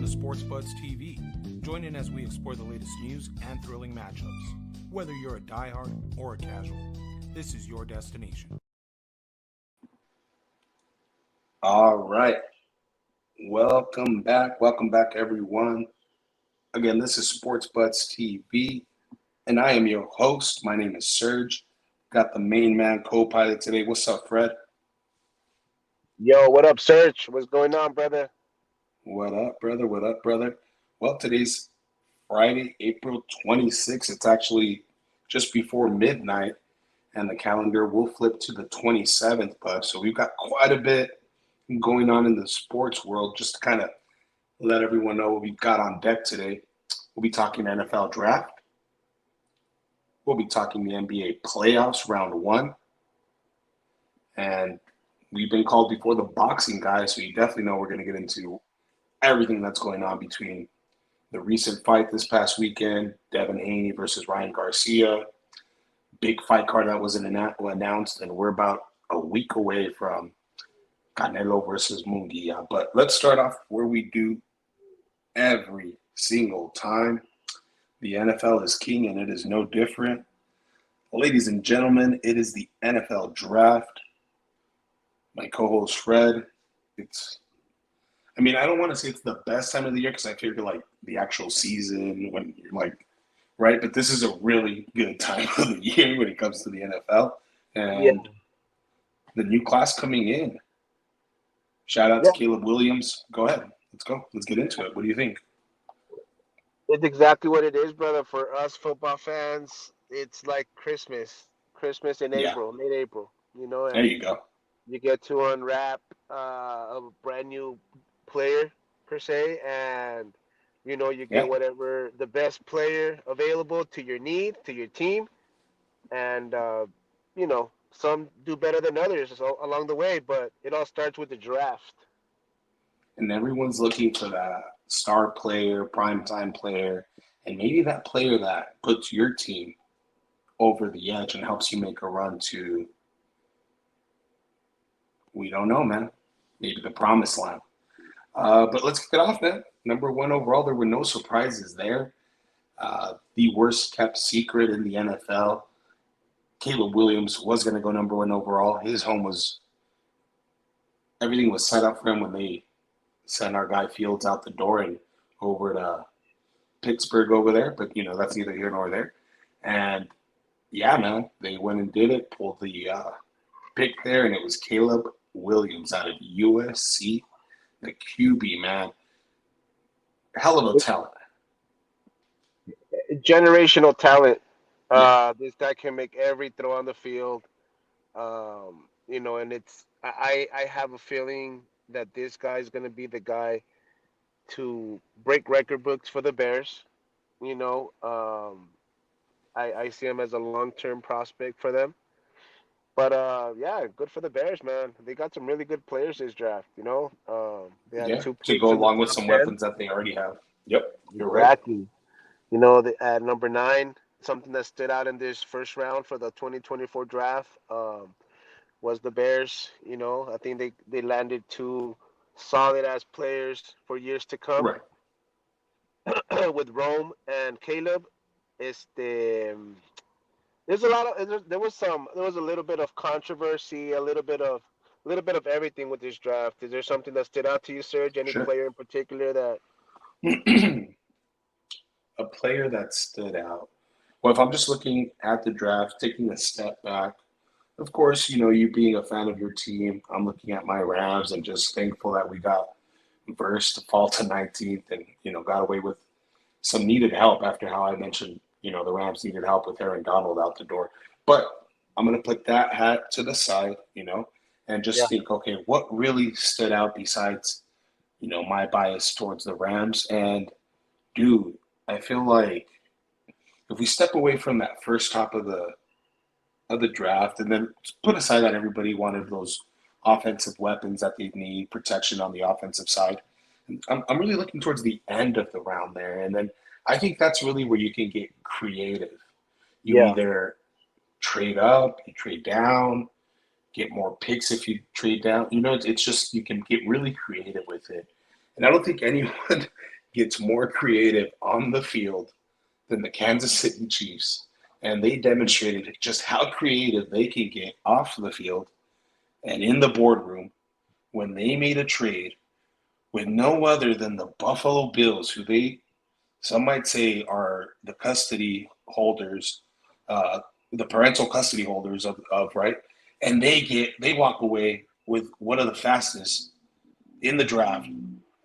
to Sports Buds TV. Join in as we explore the latest news and thrilling matchups. Whether you're a diehard or a casual, this is your destination. All right. Welcome back. Welcome back, everyone. Again, this is Sports Buds TV, and I am your host. My name is Serge. Got the main man co-pilot today. What's up, Fred? Yo, what up, Serge? What's going on, brother? What up, brother? What up, brother? Well, today's Friday, April 26th. It's actually just before midnight, and the calendar will flip to the 27th, bud. So we've got quite a bit going on in the sports world. Just to kind of let everyone know what we've got on deck today. We'll be talking NFL draft. We'll be talking the NBA playoffs, round one. And we've been called before the boxing guys, so you definitely know we're going to get into everything that's going on between the recent fight this past weekend, Devin Haney versus Ryan Garcia. Big fight card that was announced, and we're about a week away from Canelo versus Munguia. But let's start off where we do every single time. The NFL is king, and it is no different. Ladies and gentlemen, it is the NFL draft. My co-host Fred, I don't want to say it's the best time of the year because I figure like the actual season when you're like, right? But this is a really good time of the year when it comes to the NFL. And the new class coming in. Shout out to Caleb Williams. Go ahead. Let's go. Let's get into it. What do you think? It's exactly what it is, brother. For us football fans, it's like Christmas in April, late April. You know, and there you go. You get to unwrap a brand new player per se, and you get whatever the best player available to your need, to your team, and some do better than others along the way, but it all starts with the draft. And everyone's looking for that star player, primetime player, and maybe that player that puts your team over the edge and helps you make a run to, we don't know, man, maybe the promised land. But let's kick it off, man. Number one overall, there were no surprises there. The worst kept secret in the NFL. Caleb Williams was going to go number one overall. Everything was set up for him when they sent our guy Fields out the door and over to Pittsburgh over there. But, that's neither here nor there. And, yeah, man, they went and did it, pulled the pick there, and it was Caleb Williams out of USC, the QB, man. Hell of a talent. Generational talent. This guy can make every throw on the field. And I have a feeling that this guy is going to be the guy to break record books for the Bears. I see him as a long-term prospect for them. But, good for the Bears, man. They got some really good players this draft, They had two picks to go along with some weapons that they already have. Yep, you're exactly. Right. At number 9, something that stood out in this first round for the 2024 draft was the Bears. I think they landed 2 solid-ass players for years to come. Right. With Rome and Caleb. There was a little bit of controversy, a little bit of everything with this draft. Is there something that stood out to you, Serge? Any player in particular that? A player that stood out. Well, if I'm just looking at the draft, taking a step back, of course, you being a fan of your team, I'm looking at my Rams and just thankful that we got versed to fall to 19th and, got away with some needed help after how I mentioned, the Rams needed help with Aaron Donald out the door. But I'm going to put that hat to the side, and just think, okay, what really stood out besides, my bias towards the Rams? And, dude, I feel like if we step away from that first top of the draft and then put aside that everybody wanted those offensive weapons that they need, protection on the offensive side, I'm really looking towards the end of the round there. And then I think that's really where you can get creative. You either trade up, you trade down, get more picks if you trade down. It's just you can get really creative with it. And I don't think anyone gets more creative on the field than the Kansas City Chiefs. And they demonstrated just how creative they can get off the field and in the boardroom when they made a trade with no other than the Buffalo Bills, who some might say are the custody holders, the parental custody holders of right, and they walk away with one of the fastest in the draft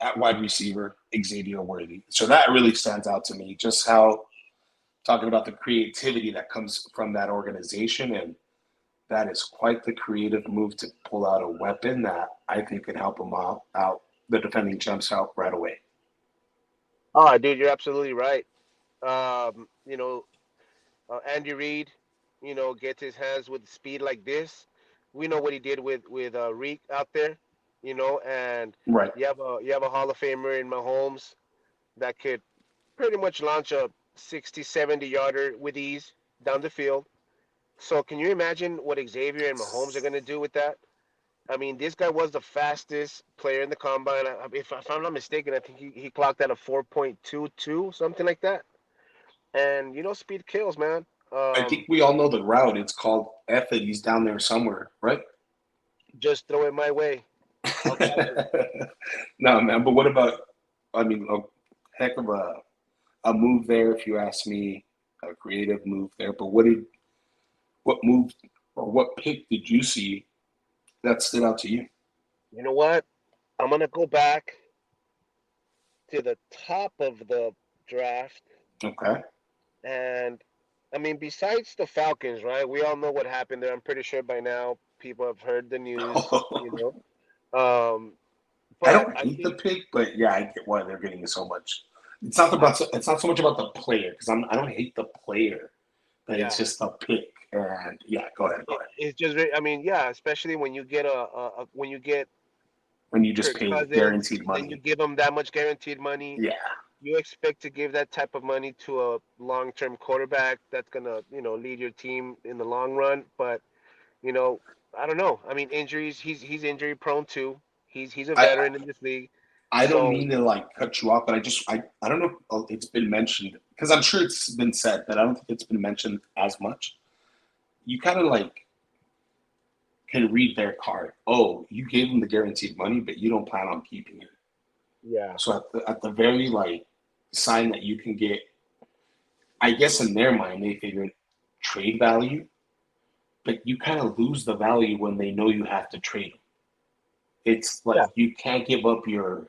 at wide receiver, Xavier Worthy. So that really stands out to me, just how talking about the creativity that comes from that organization, and that is quite the creative move to pull out a weapon that I think could help them out the defending champs out right away. Oh, dude, you're absolutely right. Andy Reid, gets his hands with speed like this. We know what he did with Reek out there, and Right. you have a Hall of Famer in Mahomes that could pretty much launch a 60, 70 yarder with ease down the field. So can you imagine what Xavier and Mahomes are going to do with that? I mean, this guy was the fastest player in the combine. If I'm not mistaken, I think he clocked at a 4.22, something like that. And speed kills, man. I think we all know the route. It's called F it. He's down there somewhere, right? Just throw it my way. I'll catch it. No, man. But what about? I mean, a heck of a move there, if you ask me. A creative move there. But what move or what pick did you see that stood out to you? You know what? I'm gonna go back to the top of the draft, Okay. and I mean, besides the Falcons, right? We all know what happened there. I'm pretty sure by now people have heard the news. Um, I but don't I hate the think, pick, but yeah, I get why they're getting so much. It's not so much about the player because I don't hate the player, but it's yeah, just the pick. And yeah, go ahead. it's just. I mean, yeah, especially when you get when you get When you just Kirk pay Cousins, guaranteed and then you money. give them that much guaranteed money. Yeah, You expect to give that type of money to a long-term quarterback that's gonna, lead your team in the long run. But you know, I don't know. I mean, injuries. He's injury prone too. He's a I veteran in this league. I don't So mean to like cut you off, but I don't know if it's been mentioned because I'm sure it's been said, but I don't think it's been mentioned as much. You kind of like can read their card. Oh, you gave them the guaranteed money, but you don't plan on keeping it. yeah, So at the very like sign that you can get, I guess in their mind they figured trade value, but you kind of lose the value when they know you have to trade them. It's like yeah, you can't give up your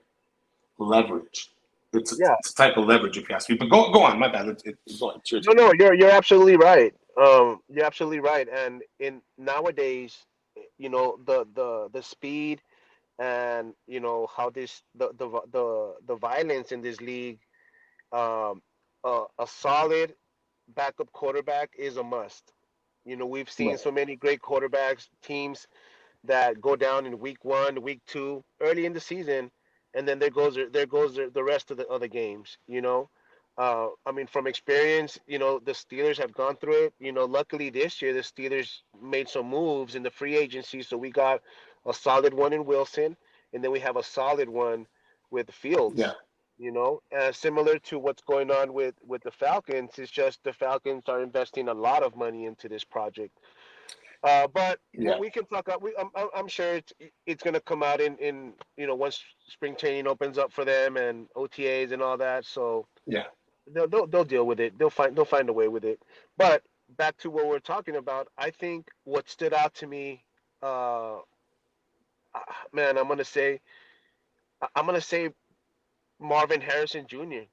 leverage. yeah. It's a type of leverage if you ask me. But go on, my bad. Go on. It's your No, turn. no, you're absolutely right. You're absolutely right. And in nowadays, the speed and how this the violence in this league, um, a solid backup quarterback is a must. We've seen Right. so many great quarterbacks teams that go down in week one, week two, early in the season, and then there goes the rest of the other games. I mean, from experience, the Steelers have gone through it. Luckily this year the Steelers made some moves in the free agency, so we got a solid one in Wilson, and then we have a solid one with Yeah. Fields. Similar to what's going on with the Falcons, it's just the Falcons are investing a lot of money into this project. But Yeah. we can talk. I'm sure it's going to come out in once spring training opens up for them and OTAs and all that. So Yeah. they'll deal with it. They'll find a way with it. But back to what we're talking about, I think what stood out to me, uh, man, I'm gonna say Marvin Harrison Jr.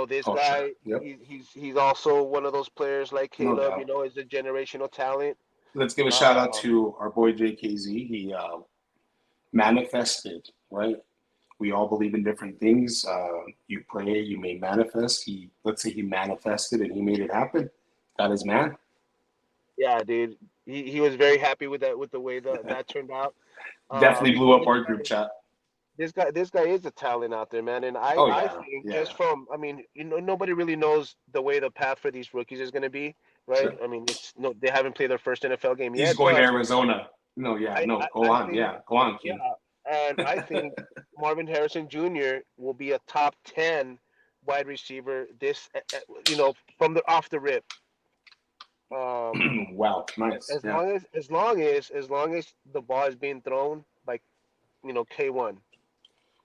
This Oh, sure. guy, Yep. he's also one of those players like No Caleb. doubt. Is a generational talent. Let's give a shout out Um, to our boy JKZ. He manifested, right? We all believe in different things. You pray, you may manifest. Let's say he manifested and he made it happen. Got his man. Yeah, dude. He was very happy with that with the way that turned out. Definitely blew up This our group guy, chat. this guy is a talent out there, man. And I Oh I yeah, think yeah, just from I mean, nobody really knows the way the path for these rookies is going to be, right? sure. I mean, it's no they haven't played their first NFL game He's yet, going to but Arizona. No, yeah, I no. I, Go I on, think yeah, go on, yeah, King. And I think Marvin Harrison Jr. will be a top 10 wide receiver from the off the rip. Um, Wow, nice. as Yeah. long as the ball is being thrown by K1,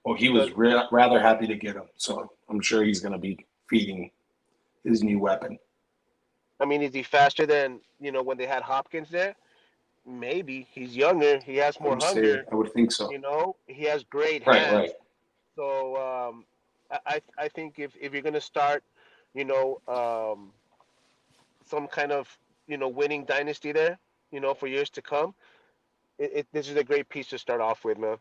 Well, he because was rather happy to get him, so I'm sure he's going to be feeding his new weapon. I mean, is he faster than when they had Hopkins there? Maybe. He's younger. He has more hunger. I would think so. He has great Right, right. hands. So I think if you're gonna start, you know, some kind of winning dynasty there, for years to come, this is a great piece to start off with, man.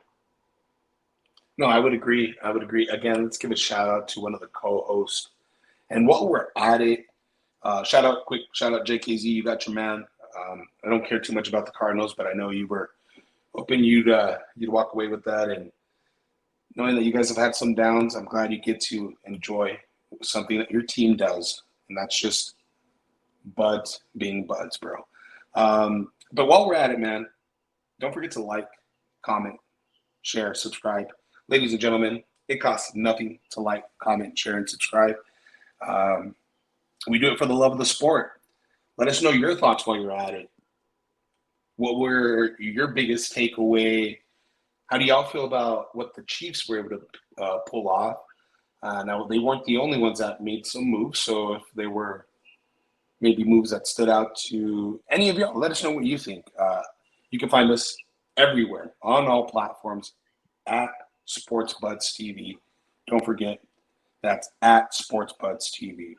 No, I would agree. I would agree. Again, let's give a shout out to one of the co-hosts. And while we're at it, quick shout out JKZ. You got your man. I don't care too much about the Cardinals, but I know you were hoping you'd walk away with that. And knowing that you guys have had some downs, I'm glad you get to enjoy something that your team does, and that's just buds being buds, bro. But while we're at it, man, don't forget to like, comment, share, subscribe. Ladies and gentlemen, it costs nothing to like, comment, share, and subscribe. We do it for the love of the sport. Let us know your thoughts while you're at it. What were your biggest takeaway? How do y'all feel about what the Chiefs were able to pull off? Now, they weren't the only ones that made some moves, so if they were maybe moves that stood out to any of y'all, let us know what you think. You can find us everywhere on all platforms at Sports Buds TV. Don't forget, that's at Sports Buds TV.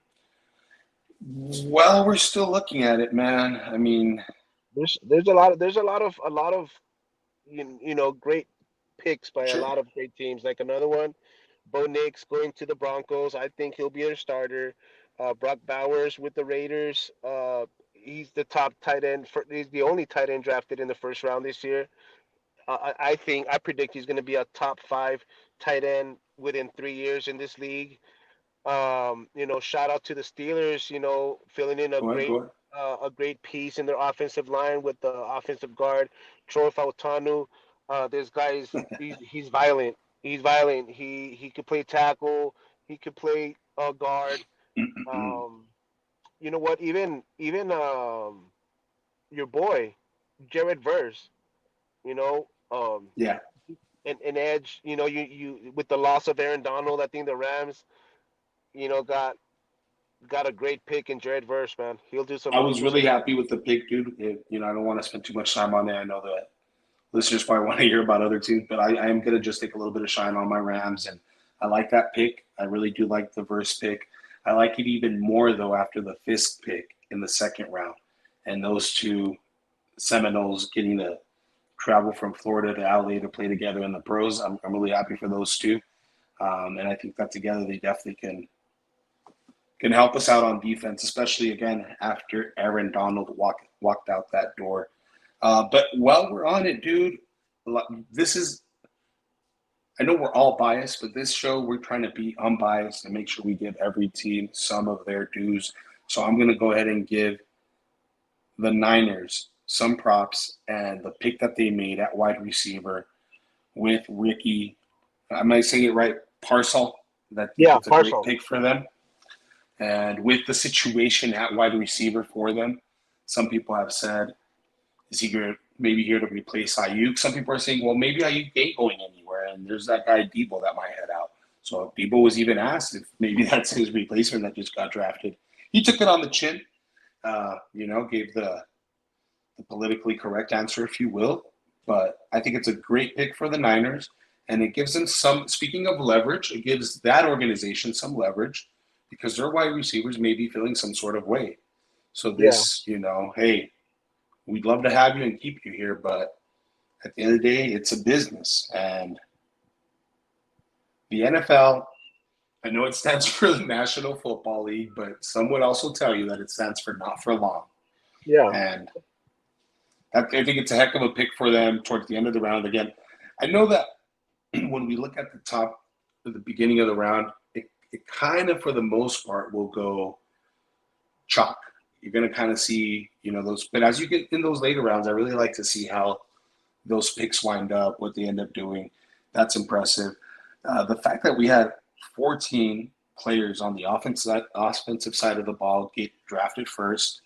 Well, we're still looking at it, man. I mean, there's a lot of great picks by a sure. lot of great teams. Like another one, Bo Nix going to the Broncos. I think he'll be a starter. Brock Bowers with the Raiders. He's the top tight end. He's the only tight end drafted in the first round this year. I predict he's going to be a top 5 tight end within 3 years in this league. Shout out to the Steelers. Filling in Go ahead, go ahead. a great piece in their offensive line with the offensive guard Troy Fautanu. This guy he's violent. He's violent. He could play tackle. He could play guard. You know what? Even your boy Jared Verse. You know, Yeah. an edge. You with the loss of Aaron Donald, I think the Rams, got a great pick in Jared Verse, man. I He'll was do really some. happy with the pick, dude. I don't want to spend too much time on it. I know that listeners probably want to hear about other teams, but I am going to just take a little bit of shine on my Rams. And I like that pick. I really do like the Verse pick. I like it even more, though, after the Fisk pick in the second round. And those two Seminoles getting to travel from Florida to LA to play together in the pros. I'm really happy for those two. And I think that together they definitely can help us out on defense, especially again after Aaron Donald walked out that door. But while we're on it, dude, I know we're all biased, but this show we're trying to be unbiased and make sure we give every team some of their dues. So I'm going to go ahead and give the Niners some props and the pick that they made at wide receiver with Ricky. Am I saying it right? Parcel. That's a great Parcel. pick for them. And with the situation at wide receiver for them, some people have said, is he maybe here to replace Ayuk? Some people are saying, well, maybe Ayuk ain't going anywhere. And there's that guy Debo that might head out. So Debo was even asked if maybe that's his replacement that just got drafted. He took it on the chin, gave the politically correct answer, if you will. But I think it's a great pick for the Niners. And it gives them speaking of leverage, it gives that organization some leverage because their wide receivers may be feeling some sort of way. So this, hey, we'd love to have you and keep you here, but at the end of the day, it's a business. And the NFL, I know it stands for the National Football League, but some would also tell you that it stands for not for long. Yeah. And I think it's a heck of a pick for them towards the end of the round. Again, I know that when we look at the top at the beginning of the round, it kind of, for the most part, will go chalk. You're going to kind of see, those. But as you get in those later rounds, I really like to see how those picks wind up, what they end up doing. That's impressive. The fact that we had 14 players on the offensive side of the ball get drafted first.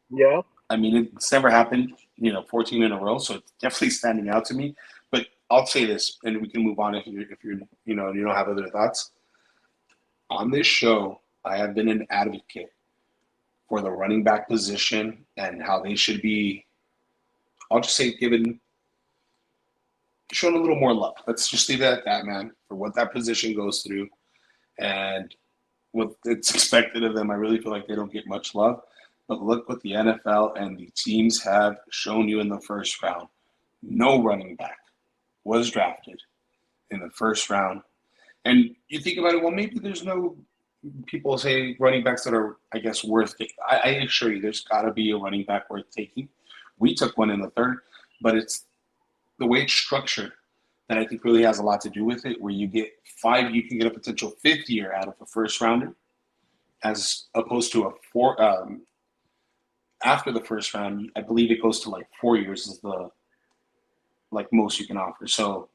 Yeah. I mean, it's never happened, 14 in a row, so it's definitely standing out to me. But I'll say this, and we can move on if you're you don't have other thoughts. On this show, I have been an advocate for the running back position and how they should be, I'll just say, shown a little more love. Let's just leave it at that, man, for what that position goes through and what it's expected of them. I really feel like they don't get much love. But look what the NFL and the teams have shown you in the first round. No running back was drafted in the first round. And you think about it, well, maybe there's no people say running backs that are, I guess, worth taking. I assure you there's got to be a running back worth taking. We took one in the third, but it's the way it's structured that I think really has a lot to do with it, where you get 5, you can get a potential 5th year out of a first rounder, as opposed to a 4. After the first round, I believe it goes to like 4 years is the most you can offer. So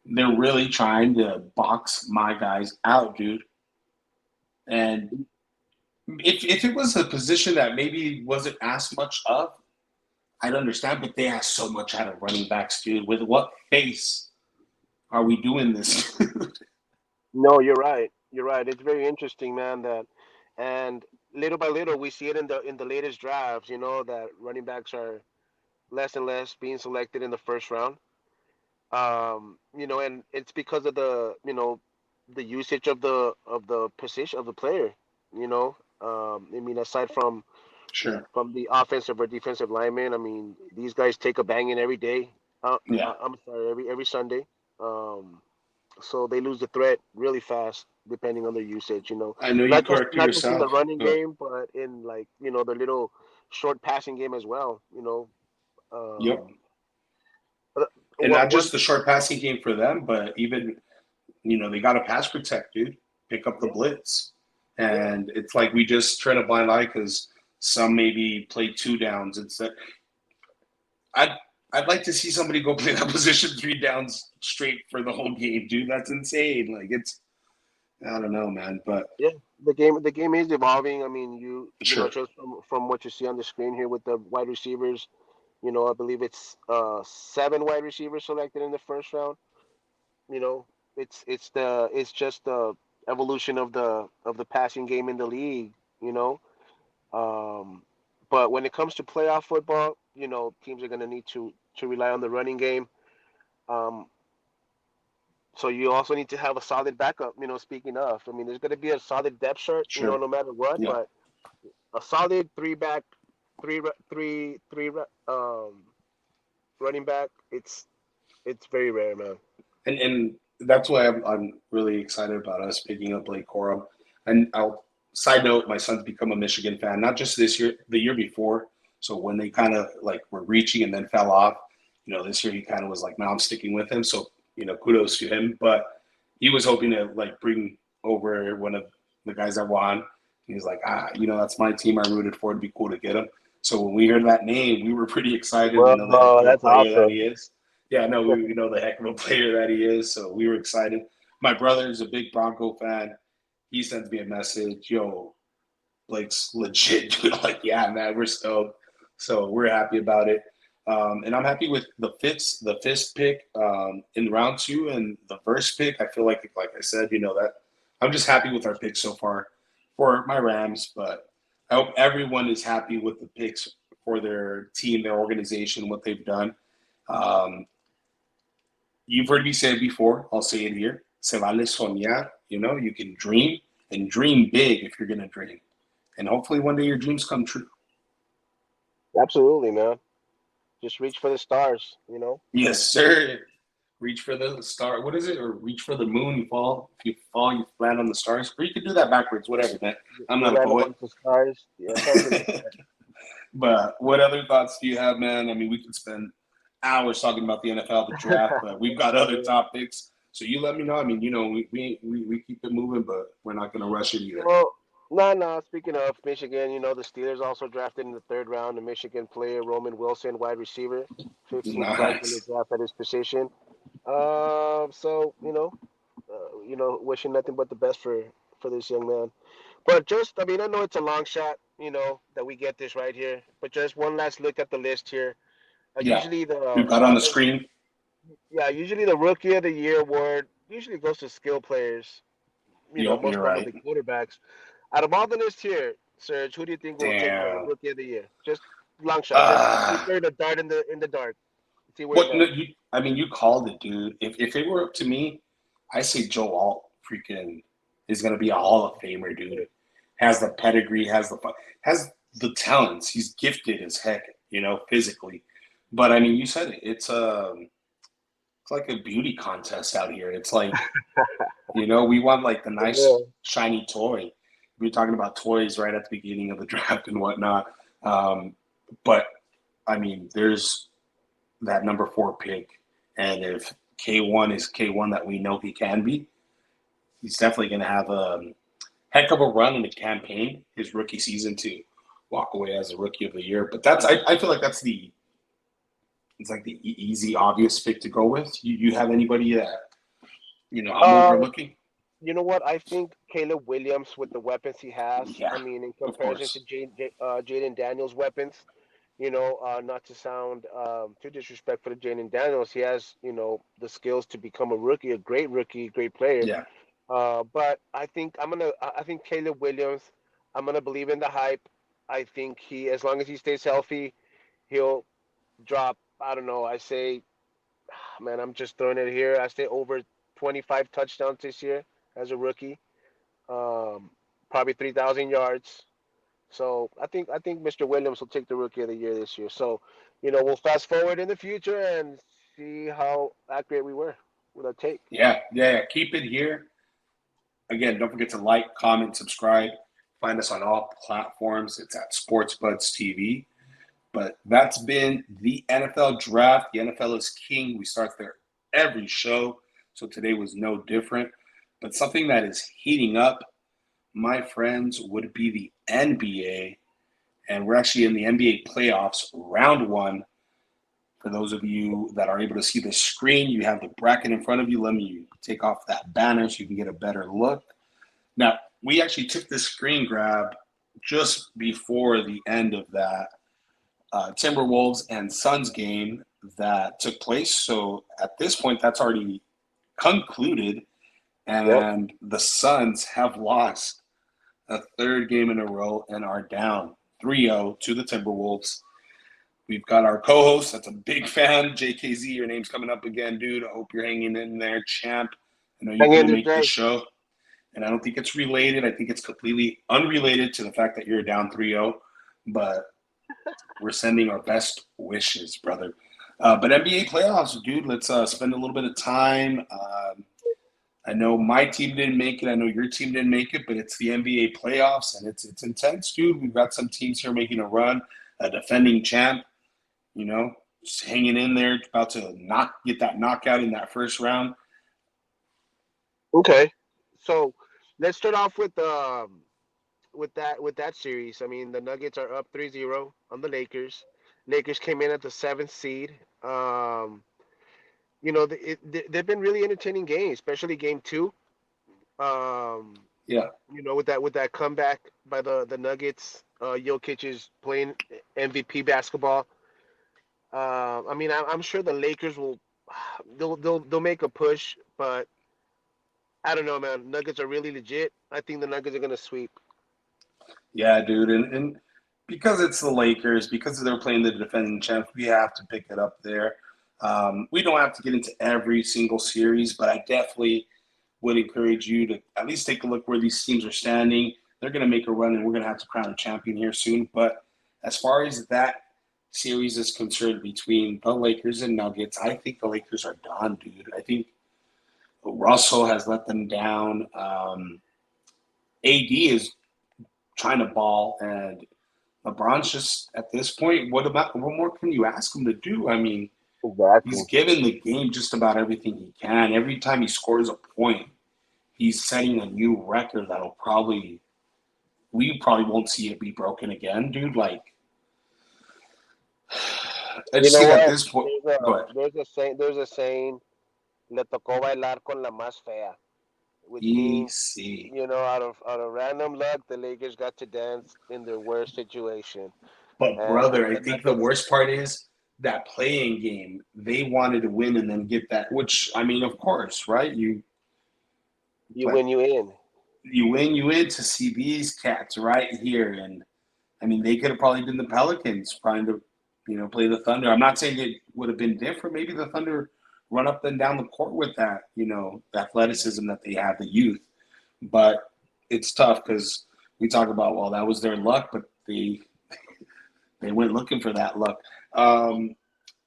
they're really trying to box my guys out, dude. And if it was a position that maybe wasn't asked much of, I'd understand, but they ask so much out of running backs, dude. With what face are we doing this? No, you're right. You're right. It's very interesting, man. And little by little, we see it in the latest drafts. That running backs are less and less being selected in the first round. And it's because of the usage of the position of the player. I mean, aside Sure. from the offensive or defensive lineman, I mean, these guys take a banging every day. Yeah. I'm sorry, every Sunday. So they lose the threat really fast, depending on their usage. I know you corrected Not just in the yourself. running But game, but in the little short passing game as well. yep. Uh, And what not one just the short passing game for them, but even, they got to pass protect, dude. Pick up the blitz. And it's like we just turn a blind eye because some maybe play 2 downs instead. I'd like to see somebody go play that position 3 downs straight for the whole game, dude. That's insane. I don't know, man. But Yeah, the game is evolving. I mean, sure. just from what you see on the screen here with the wide receivers, I believe it's 7 wide receivers selected in the first round. You know, it's just the evolution of the passing game in the league. You know, um, but when it comes to playoff football, teams are going to need to rely on the running game. Um, so you also need to have a solid backup. Speaking of, I mean, there's going to be a solid depth chart. Sure. No matter what, Yeah. but a solid three running back. It's very rare, man. And that's why I'm really excited about us picking up Blake Corum. And I'll side note, my son's become a Michigan fan, not just this year, the year before. So when they kind of were reaching and then fell off, this year he kind of was like, no, I'm sticking with him. So, kudos to him. But he was hoping to bring over one of the guys that won. He's like, that's my team. I rooted for. It'd be cool to get him. So when we heard that name, we were pretty excited. Well, The heck of a that's player that awesome. he is. Yeah, no, we know the heck of a player that he is. So we were excited. My brother is a big Bronco fan. He sends me a message, yo, Blake's legit. Yeah, man, we're stoked. So we're happy about it. And I'm happy with the fifth pick in round 2 and the first pick. I feel like I said, that I'm just happy with our picks so far for my Rams. But I hope everyone is happy with the picks for their team, their organization, what they've done. You've heard me say it before. I'll say it here. Se vale soñar. You can dream and dream big if you're going to dream. And hopefully one day your dreams come true. Absolutely, man. Just reach for the stars. Yes, sir. Reach for the star. What is it? Or reach for the moon. You fall. If you fall, you land on the stars. Or you could do that backwards. Whatever, man. I'm not a Land poet. amongst the stars. Yeah, something like that. But what other thoughts do you have, man? I mean, we could spend hours talking about the NFL, the draft, but we've got other topics. So you let me know. I mean, we keep it moving, but we're not going to rush it either. Well, No, no. Speaking of Michigan, the Steelers also drafted in the third round a Michigan player, Roman Wilson, wide receiver, 15th ranked in the Nice. draft at his position. So wishing nothing but the best for this young man. But just, I mean, I know it's a long shot, that we get this right here. But just one last look at the list here. Yeah. We've got on the screen. Usually the Rookie of the Year award usually goes to skill players. Yep, Most you're right. probably quarterbacks. Out of all the list here, Serge, who do you think will take the Damn. Rookie of the Year? Just long shot. Just Uh, keep throwing a dart in the dark. See where you what? No, land. I mean, you called it, dude. If it were up to me, I say Joe Alt freaking is gonna be a Hall of Famer, dude. Has the pedigree, has the talents. He's gifted as heck, physically. But I mean, you said it. It's like a beauty contest out here. It's like, we want like the Yeah. nice shiny toy. We were talking about toys right at the beginning of the draft and whatnot. But I mean, there's that number 4 pick, and if K1 is K1 that we know he can be, he's definitely going to have a heck of a run in the campaign his rookie season to walk away as a Rookie of the Year. But I feel like it's like the easy, obvious pick to go with. You have anybody that I'm Uh, overlooking? you know what? I think Caleb Williams with the weapons he has. Yeah, I mean, in of comparison to course. Jaden Daniels' weapons, not to sound too disrespectful to Jaden Daniels, he has the skills to become a rookie, a great player. Yeah, But I think Caleb Williams. I'm gonna believe in the hype. I think as long as he stays healthy, he'll drop. I don't know. I say, man, I'm just throwing it here. I say over 25 touchdowns this year as a rookie. Um, Probably 3,000 yards. So I think Mr. Williams will take the Rookie of the Year this year. So, we'll fast forward in the future and see how accurate we were with our take. yeah. Keep it here. Again, don't forget to like, comment, subscribe. Find us on all platforms. It's at Sports Buds TV. But that's been the NFL draft. The NFL is king. We start there every show. So today was no different. But something that is heating up, my friends, would be the NBA. And we're actually in the NBA playoffs, round one. For those of you that are able to see the screen, you have the bracket in front of you. Let me take off that banner so you can get a better look. Now, we actually took this screen grab just before the end of that Timberwolves and Suns game that took place. So at this point, that's already concluded, Yep. and the Suns have lost a third game in a row and are down 3-0 to the Timberwolves. We've got our co-host that's a big fan, JKZ. Your name's coming up again, dude. I hope you're hanging in there, champ. I know you Hang in couldn't there, make the Jay. show, and I don't think it's related. I think it's completely unrelated to the fact that you're down 3-0, but we're sending our best wishes, brother. But NBA playoffs, dude, let's spend a little bit of time. I know my team didn't make it. I know your team didn't make it, but it's the NBA playoffs, and it's intense, dude. We've got some teams here making a run, a defending champ, just hanging in there, about to get that knockout in that first round. Okay. So let's start off with that series. I mean, the Nuggets are up 3-0 on the Lakers. Lakers came in at the seventh seed. They've been really entertaining games, especially game two. Um, Yeah, with that comeback by the Nuggets. Jokic is playing MVP basketball. I mean, I'm sure the Lakers will they'll make a push, but I don't know, man. Nuggets are really legit. I think the Nuggets are gonna sweep. yeah, dude, and because it's the Lakers, because they're playing the defending champs, we have to pick it up there. We don't have to get into every single series, but I definitely would encourage you to at least take a look where these teams are standing. They're going to make a run, and we're going to have to crown a champion here soon. But as far as that series is concerned between the Lakers and Nuggets, I think the Lakers are done, dude. I think Russell has let them down. AD is trying to ball, and LeBron's just at this point. What more can you ask him to do? I mean, Exactly. he's given the game just about everything he can. Every time he scores a point, he's setting a new record that'll probably we probably won't see it be broken again, dude. Like, I You just know think at what? this point, There's go a ahead. there's a saying. There's a saying. Le tocó bailar con la más fea, which means, Easy. out of random luck, the Lakers got to dance in their worst situation, But and brother, I the think the Nuggets. worst part is that playing game. They wanted to win and then get that. Which I mean, of course, right? You But win, you in. you win, you in to see these cats right here, and I mean, they could have probably been the Pelicans trying to, play the Thunder. I'm not saying it would have been different. Maybe the Thunder run up and down the court with that, the athleticism that they have, the youth. But it's tough because we talk about, well, that was their luck, but they went looking for that luck.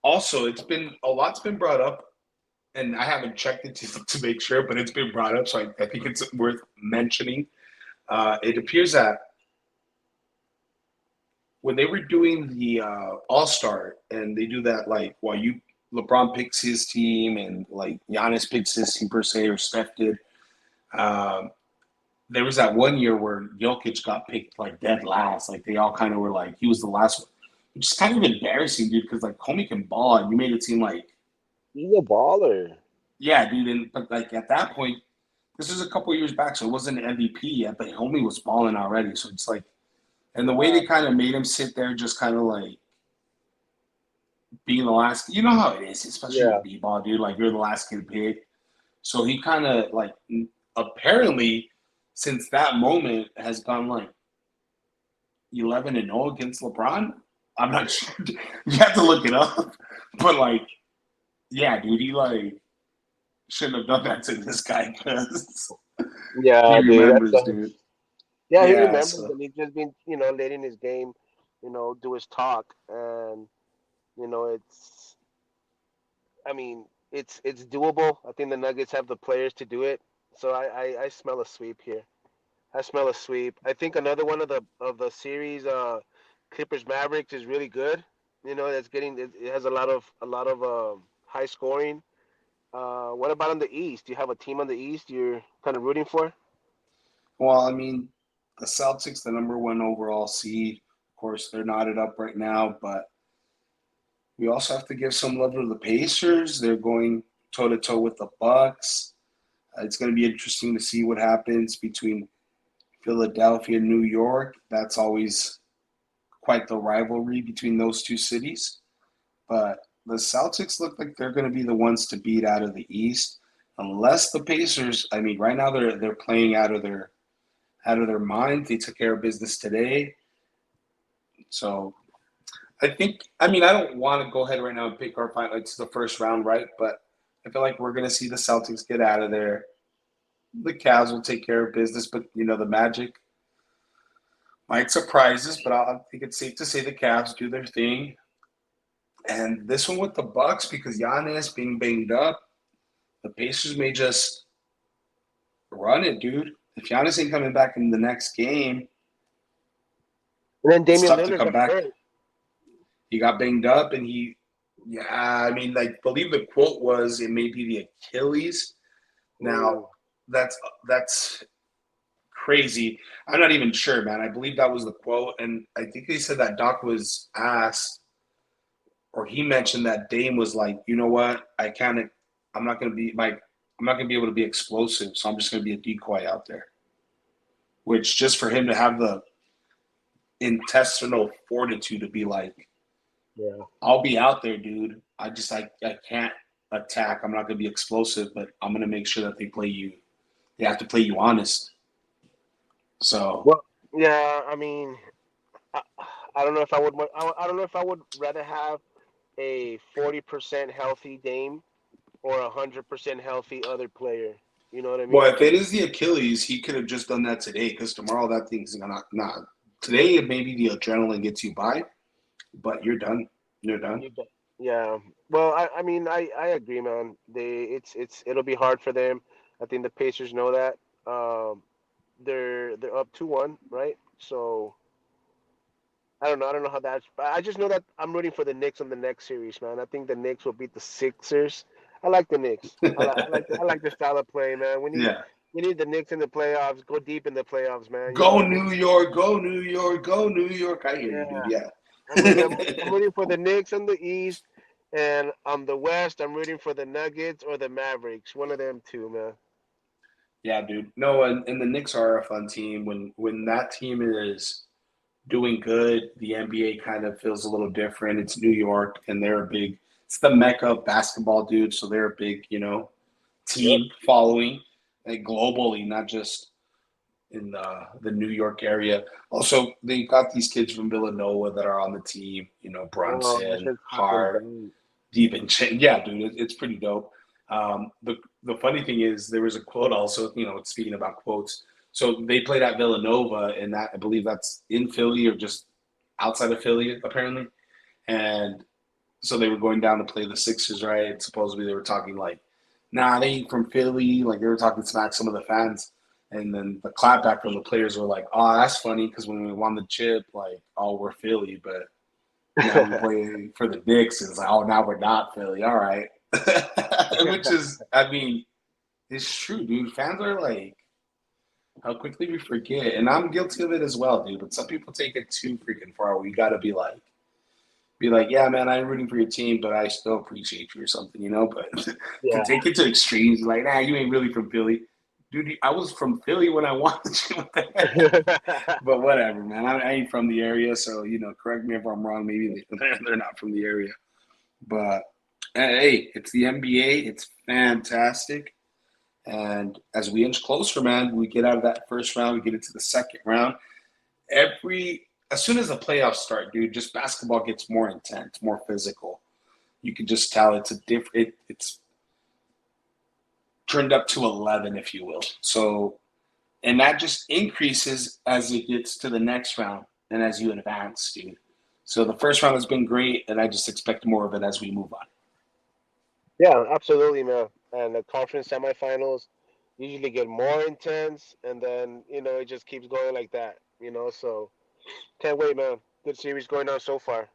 Also, it's been a lot's been brought up, and I haven't checked it to make sure, but it's been brought up, so I think it's worth mentioning. It appears that when they were doing the All Star, and they do that like while LeBron picks his team and like Giannis picks his team per se, or Steph did. Um, there was that one year where Jokic got picked like dead last. Like they all kind of were like he was the last one, which is kind of embarrassing, dude. Because like homie can ball, and you made it seem like He's a baller. yeah, dude. And but like at that point, this was a couple years back, so it wasn't an MVP yet. But homie was balling already, so it's like, and the way Yeah, they kind of made him sit there, just kind of like being the last. You know how it is, especially yeah. with b-ball, dude. Like you're the last kid picked, so he kind of like apparently since that moment has gone like 11-0 against LeBron. I'm not sure. You have to look it up. But like, yeah, dude, he like shouldn't have done that to this guy because he Yeah, dude, that remembers, sucks. dude. Yeah, he Yeah, remembers, so and he's just been, letting his game, do his talk, and it's. I mean, it's doable. I think the Nuggets have the players to do it. So I smell a sweep here. I smell a sweep. I think another one of the series, Clippers Mavericks is really good. That's it has a lot of high scoring. What about on the East? Do you have a team on the East you're kind of rooting for? well, I mean, the Celtics, the number one overall seed. Of course, they're knotted up right now, but we also have to give some love to the Pacers. They're going toe to toe with the Bucks. It's going to be interesting to see what happens between Philadelphia and New York. That's always quite the rivalry between those two cities. But the Celtics look like they're going to be the ones to beat out of the East, unless the Pacers. I mean, right now they're playing out of their mind. They took care of business today, so I think. I mean, I don't want to go ahead right now and pick our fight like it's the first round, right? But I feel like we're going to see the Celtics get out of there. The Cavs will take care of business, but the Magic might surprise us. But I think it's safe to say the Cavs do their thing. And this one with the Bucks, because Giannis being banged up, the Pacers may just run it, dude. If Giannis ain't coming back in the next game, And then it's Damian tough to Lillard come got back. hurt. He got banged up, and yeah, I mean, like, believe the quote was it may be the Achilles. Now, Ooh. that's crazy. I'm not even sure, man. I believe that was the quote, and I think they said that Doc was asked, or he mentioned that Dame was like, you know what, I'm not gonna be like, I'm not gonna be able to be explosive, so I'm just gonna be a decoy out there. Which just for him to have the intestinal fortitude to be like, Yeah. I'll be out there, dude. I can't attack. I'm not gonna be explosive, but I'm gonna make sure that they play you. They have to play you honest. So Well, yeah. I mean, I, I don't know if I would. I don't know if I would rather have a 40% healthy Dame or 100% healthy other player. You know what I well, mean? if it is the Achilles, he could have just done that today because tomorrow that thing's gonna not. Today maybe the adrenaline gets you by, but you're done. You're done. Yeah. Well, I mean, I agree, man. It'll be hard for them. I think the Pacers know that. They're up 2-1, right? So I don't know. I don't know how that's. I just know that I'm rooting for the Knicks on the next series, man. I think the Knicks will beat the Sixers. I like the Knicks. I like the style of play, man. We need Yeah. We need the Knicks in the playoffs. Go deep in the playoffs, man. You Go know. New York, go New York, go New York. I hear Yeah. you, dude. Yeah. I'm rooting for the Knicks on the East, and on the West, I'm rooting for the Nuggets or the Mavericks. One of them two, man. Yeah, dude. No, and the Knicks are a fun team. When that team is doing good, the NBA kind of feels a little different. It's New York, and they're a big. It's the mecca of basketball, dude. So they're a big, Yep. team following, like globally, not just in the New York area. Also, they got these kids from Villanova that are on the team. Oh, that Brunson, shit's fucking Hart, dope. Deep in yeah, dude, it's pretty dope. The funny thing is, there was a quote also. Speaking about quotes, so they played at Villanova, and that I believe that's in Philly or just outside of Philly, apparently. And so they were going down to play the Sixers, right? And supposedly they were talking like, "Nah, they ain't from Philly." Like they were talking smack some of the fans, and then the clapback from the players were like, "Oh, that's funny because when we won the chip, like, oh, we're Philly, but." Now we play for the Knicks. And it's like, oh, now we're not Philly. All right. Which is, I mean, it's true, dude. Fans are like, how quickly we forget. And I'm guilty of it as well, dude. But some people take it too freaking far. We got to be like, yeah, man, I'm rooting for your team, but I still appreciate you or something. But to Yeah. take it to extremes, like, nah, you ain't really from Philly. Dude, I was from Philly when I won the chip. But whatever, man. I ain't from the area, so correct me if I'm wrong. Maybe they're not from the area, but hey, it's the NBA. It's fantastic, and as we inch closer, man, we get out of that first round, we get into the second round. As soon as the playoffs start, dude, just basketball gets more intense, more physical. You can just tell it's a different. It's turned up to 11, if you will. So and that just increases as it gets to the next round and as you advance, dude. So the first round has been great, and I just expect more of it as we move on. Yeah, absolutely, man. And the conference semifinals usually get more intense, and then it just keeps going like that. So can't wait, man. Good series going on so far.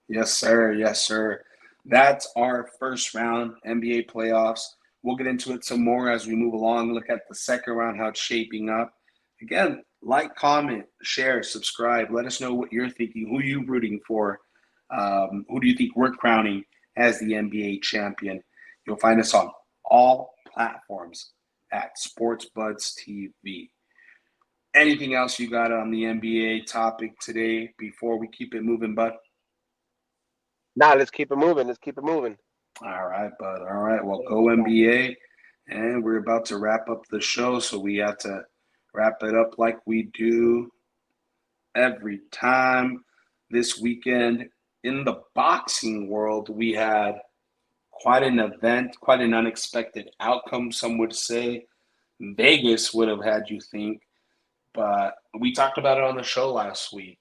Yes, sir. Yes, sir. That's our first round NBA playoffs. We'll get into it some more as we move along. Look at the second round, how it's shaping up. Again, like, comment, share, subscribe. Let us know what you're thinking. Who are you rooting for? Who do you think we're crowning as the NBA champion? You'll find us on all platforms at Sports Buds TV. Anything else you got on the NBA topic today before we keep it moving, bud? Now let's keep it moving. Let's keep it moving. All right, bud. All right. Well, go NBA. And we're about to wrap up the show, so we have to wrap it up like we do every time. This weekend in the boxing world, we had quite an event, quite an unexpected outcome, some would say. Vegas would have had you think, but we talked about it on the show last week.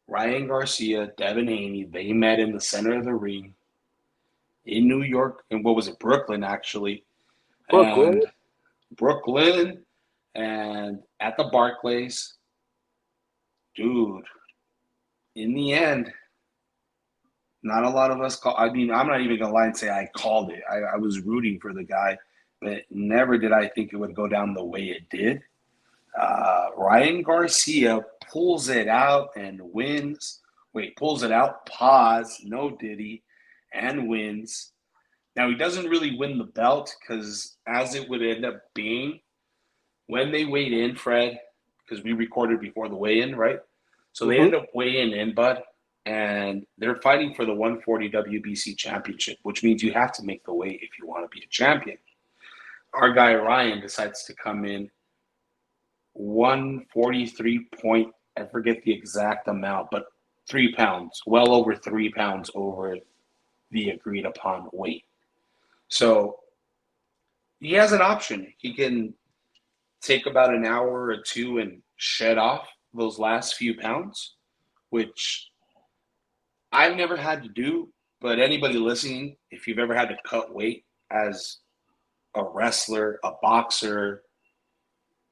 Ryan Garcia, Devin Haney, they met in the center of the ring in New York, and what was it, Brooklyn, actually. Brooklyn. And Brooklyn, and at the Barclays. Dude, in the end, not a lot of us call. I mean, I'm not even gonna lie and say I called it. I was rooting for the guy, but never did I think it would go down the way it did. Ryan Garcia pulls it out and wins. Wait, pulls it out, pause, no diddy, and wins. Now, he doesn't really win the belt because, as it would end up being, when they weighed in, Fred, because we recorded before the weigh-in, right? So they Mm-hmm. ended up weighing in, bud, and they're fighting for the 140 WBC championship, which means you have to make the weight if you want to be a champion. Our guy Ryan decides to come in 143 point, I forget the exact amount, but 3 pounds, well over 3 pounds over the agreed upon weight. So he has an option. He can take about an hour or two and shed off those last few pounds, which I've never had to do. But anybody listening, if you've ever had to cut weight as a wrestler, a boxer,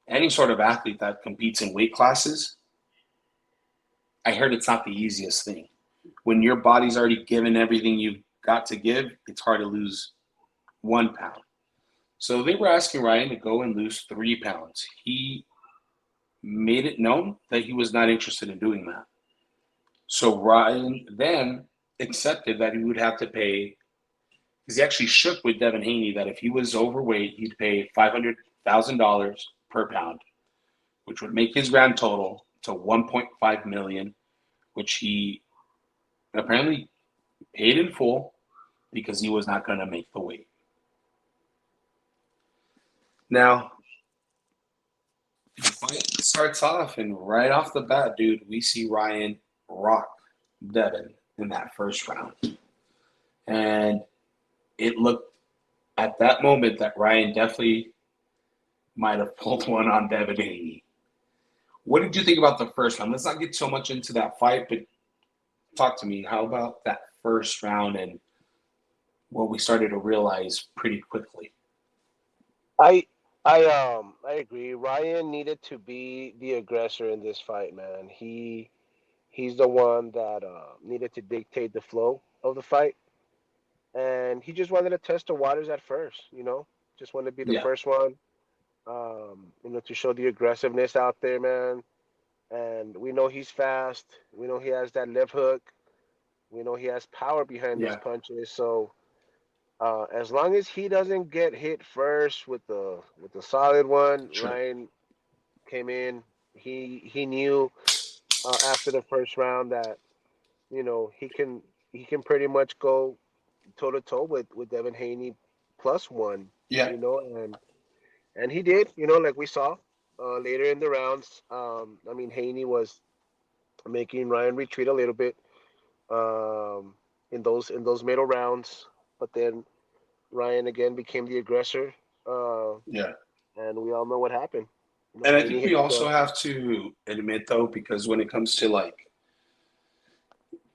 any sort of athlete that competes in weight classes, I heard it's not the easiest thing. When your body's already given everything you've got to give, it's hard to lose 1 pound. So they were asking Ryan to go and lose 3 pounds. He made it known that he was not interested in doing that. So Ryan then accepted that he would have to pay, because he actually shook with Devin Haney that if he was overweight, he'd pay $500,000 per pound, which would make his grand total to 1.5 million, which he apparently paid in full because he was not going to make the weight. Now, the fight starts off, and right off the bat, dude, we see Ryan rock Devin in that first round. And it looked at that moment that Ryan definitely might have pulled one on Devin Haney. What did you think about the first round? Let's not get so much into that fight, but talk to me. How about that first round and what we started to realize pretty quickly? I agree. Ryan needed to be the aggressor in this fight, man. He's the one that needed to dictate the flow of the fight, and he just wanted to test the waters at first. Just wanted to be the Yeah, first one. To show the aggressiveness out there, man. And we know he's fast. We know he has that left hook. We know he has power behind those yeah, punches. So as long as he doesn't get hit first with the solid one, sure. Ryan came in. He knew after the first round that he can pretty much go toe to toe with Devin Haney plus one. Yeah, And he did. Like we saw later in the rounds. Haney was making Ryan retreat a little bit in those middle rounds, but then Ryan again became the aggressor, yeah. and we all know what happened. And I Haney think hit we also the have to admit, though, because when it comes to like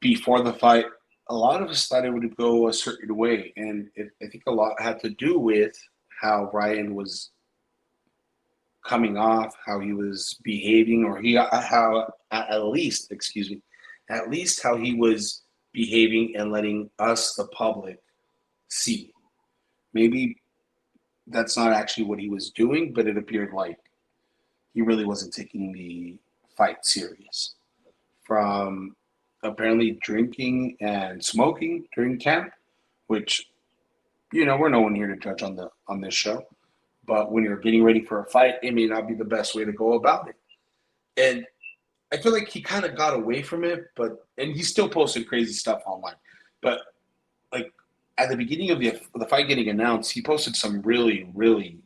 before the fight, a lot of us thought it would go a certain way. And I think a lot had to do with how Ryan was coming off, how he was behaving, or how at least, excuse me, at least how he was behaving and letting us, the public, see. Maybe that's not actually what he was doing, but it appeared like he really wasn't taking the fight serious. From apparently drinking and smoking during camp, which we're no one here to judge on this show. But when you're getting ready for a fight, it may not be the best way to go about it. And I feel like he kind of got away from it, and he still posted crazy stuff online. But like at the beginning of the fight getting announced, he posted some really, really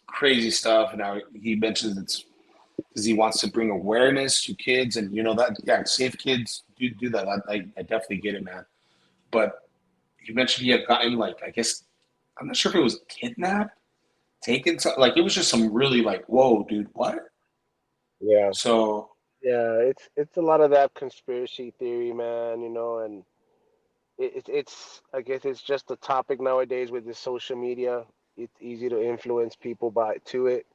crazy stuff. And now he mentions it's because he wants to bring awareness to kids, and that, yeah, safe kids do that. I definitely get it, man. But you mentioned he had gotten, like, I guess, I'm not sure if it was kidnapped, taken, like it was just some really like, whoa, dude, what? yeah, So yeah. It's a lot of that conspiracy theory, man. And it's I guess it's just a topic nowadays with the social media. It's easy to influence people to it.